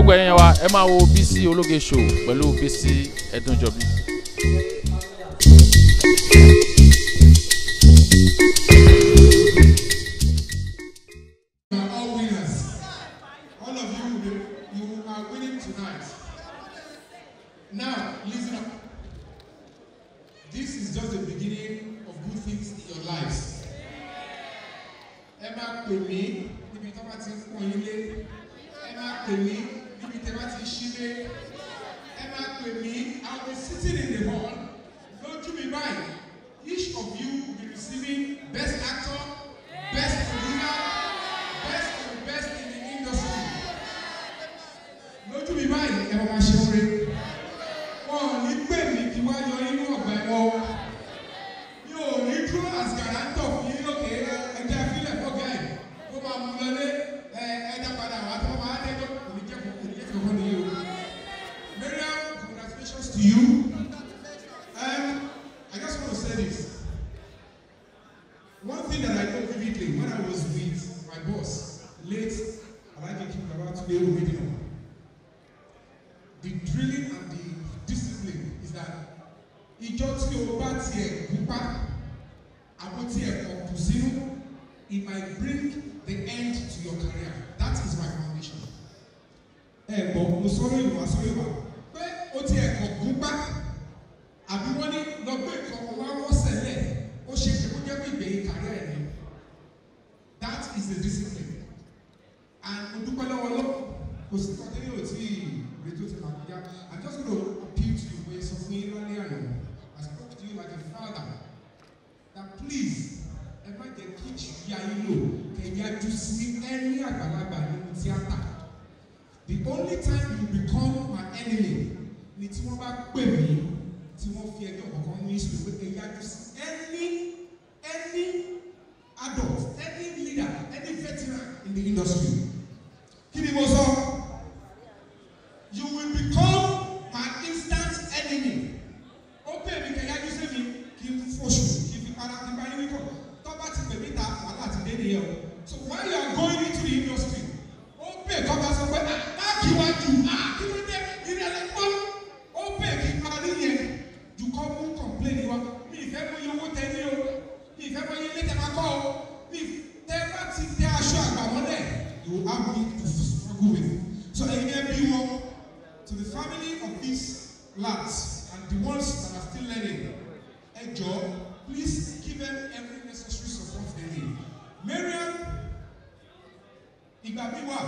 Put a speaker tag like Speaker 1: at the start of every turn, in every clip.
Speaker 1: gbogbo ẹ̀yin wa ẹ máa wo Bisi Ologe Show pẹ̀lú Bisi Edunjobi.
Speaker 2: All winners. All of you are winning tonight. Now, listen up. This is just the beginning of good things in your lives. Emma Pemi, níbi tó bá ti pọ́n ilé. Emma Pemi, níbi tó bá ti ṣílé. Emma Pemi, I will be sitting in the hall. Lójú mi báyìí. Each of you will be receiving best actor, best producer, best of the best in the industry. Lójú mi báyìí, ẹ máa ṣe oore. Wọ́n ò ní pè mí kí wá yọ inú ọ̀gbà ẹ̀wọ̀. Mi ò ní dúró as guarantor fún yín lókè ẹja ìfilẹ̀ fọ́gà ẹ̀. Ó máa mú lọlé ẹja padà wá tó máa dẹ́jọ́ kò ní jẹ́ kókó ní yóò. Miriam, congratulations to you. I just want to say this. One thing that I know vividly when I was with my boss, late Alhaji Kibaba today original, the drilling and the discipline is that ìjọ tí o bá tiẹ̀ pupa àbó tiẹ̀ kọ̀ kù sínú, it might bring the end to your career. That is my foundation. Mo sọ̀rọ̀ ìwà sọ̀rọ̀ ìwà pé o tiẹ̀ kọ̀ pupa àbí wọ́n ní lọ́gbẹ́ ìkọ̀ wá wọ́n sẹ̀lẹ̀ ó ṣe kí ó jẹ́ pé ìgbẹ̀yìn career ẹ̀ ni. That is the discipline. And mo dúpẹ́ lọ́wọ́ lọ́wọ́ kò sí kọ́tẹ́ ní òtí ìrètò ti máa kọjá. I'm just going to appeal to you pé sọ fún yín lálẹ́ àná. I spoke to you like a father that please ẹ má jẹ́ kí ìṣúyà yín lò kẹ̀yájú sí ẹni àgbàlagbà nínú tíátà. The only time you become my enemy ni tí wọ́n bá pè mí tí wọ́n fi ẹjọ́ kọ̀ọ̀kan ní ìṣòro pé kẹ̀yájú sí any adult, any leader, any veteran in the industry. Kí ni mo sọ? You will become my instant enemy. Ó pè mí kẹ̀yájú sí mi kí n fòṣù kí n fi para kí n bá yín wíkọ̀. Tó bá ti pè mí ta wàhálà ti dé nìyẹn o. So when you are going into the industry, ó pè kọ́ bá sọ pé kí wá jù kí ló dé ìrẹ̀lẹ̀ pọ́. Ó pè kí n parí yẹn jù kọ́ mú complain wa. Mi ìfẹ́ mú iye owó tẹ ní o. Mi ìfẹ́ mú iye ilé tẹ máa kọ́ o. Mi tẹ bá ti tẹ aṣọ àgbà mọ́lẹ̀, you will have me to struggle with. So ẹ̀yin ẹ bí wọn. To the family of these lads and the ones that are still learning, please give them every necessary support they need. Miriam, Igbabiwa,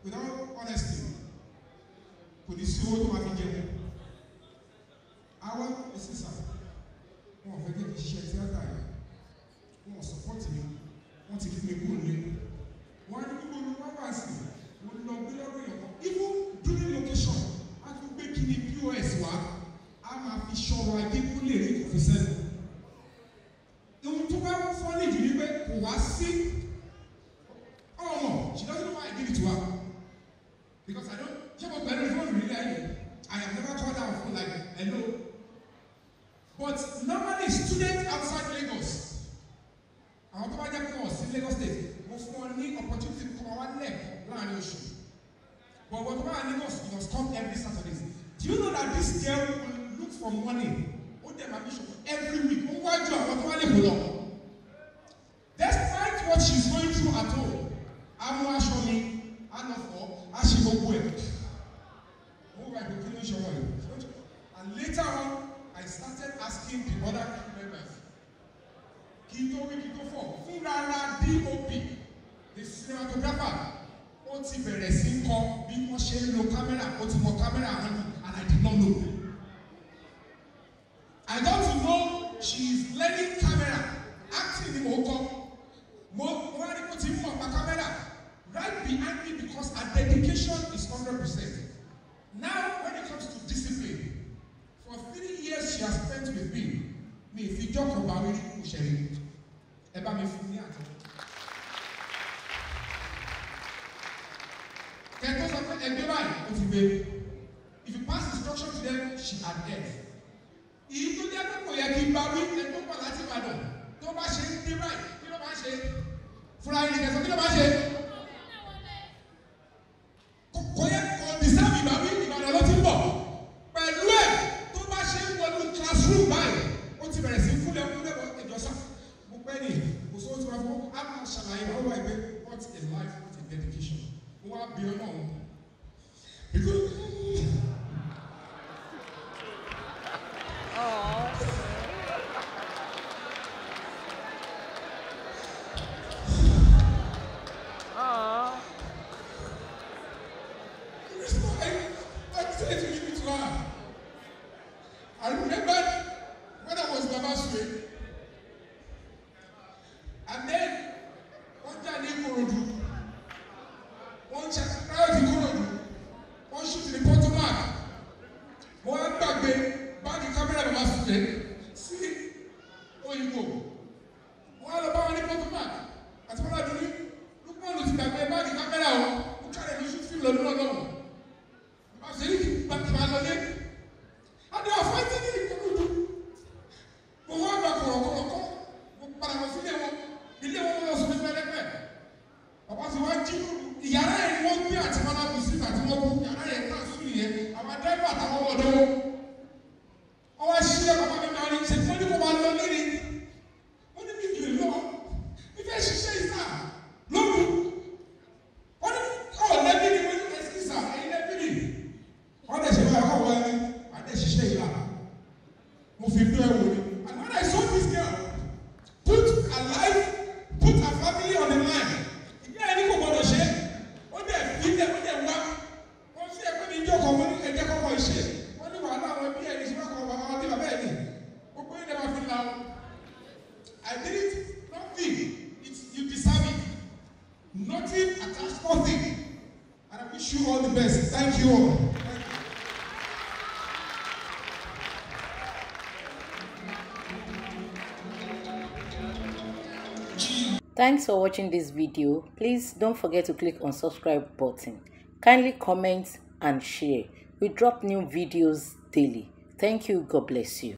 Speaker 2: without honesty, kò ní sí owó tó máa fi jẹun. Our sister, wọn fẹ́ kí n ṣiṣẹ́ tíátà yìí, wọn support mi, wọn ti fi mi kúrò ní. Wọ́n á ní gbogbo mi wá wá sí i. Even during location, a tún gbé kíni POS wá, a máa fi ṣọ́ra ẹgbẹ́ kó lè rí kò fi sẹ́nu. Ohun tó bá wọ́n fọ́ ní ìdílé pé kò wá sí. Oh no, she doesn't know why I give it to her. Because I don't, ṣé mo bẹ̀rẹ̀ fún mi nílẹ̀ yìí? I have never called her on phone like hello. But normally students outside Lagos, àwọn tó bá jẹ́ kó wọ́n sí Lagos State, mo fún wọn ní opportunity kó wọ́n wá lẹ́ẹ̀kọ́ láàrin oṣù. But what about Lagos? You must come every Saturday. Do you know that this girl will look for money? Every week. Despite what she's going through at home, I'm not sure me, I'm not for, as she go work. And later on, I started asking the other members, Kito for, Furala DOP, the cinematographer. Ó ti bẹ̀rẹ̀ sí kọ́ bí wọ́n ṣe ń lo camera, ó ti mọ camera handle, and I did not know. I got to know she is learning camera, acting in Oko. Mo wá ní kó ti mú ọ̀pá camera right behind me because her dedication is 100%. Now when it comes to discipline, for 3 years she has spent with me. Mi fi jókòó bá wí kò ṣẹlẹ̀. Ẹ bá mi fún ní àtọ̀. If you pass instruction to them, she adheres. If you get people here, keep back with them, don't let it happen. Don't buy shit, keep right. You don't buy shit. Fly, you don't buy shit. wá bí Ọlọ́run because I remember when I was Baba Sue, and then one time in Korodu, one child in Korodu, one shoot in the Potomac, one back the camera of Baba Sue, see, where you go. One about the Potomac, as well as doing, look one to back the camera, who carry the shoot film alone. I said, but I and they are fighting in Kurudu. But what about Koroko? But I was in the one was with my leg. I was watching Yara and one year at one of the cities at one Yara and Kasuli. I was driver at our door. Oh, I see a man said, "What do you want to do? What do you mean, you know? Because she says that. Look, what? Oh, let me know what is that. I let me. What is it? And when I saw this girl put her life, put her family on the line, I didn't go to share. What they did, what they want, what they are going to do, and they come on share. What do I know? What they are doing, what they are doing. I did it, nothing. You deserve it. Nothing attached, nothing. And I wish you all the best. Thank you all.
Speaker 3: Thanks for watching this video. Please don't forget to click on subscribe button. Kindly comment and share. We drop new videos daily. Thank you. God bless you.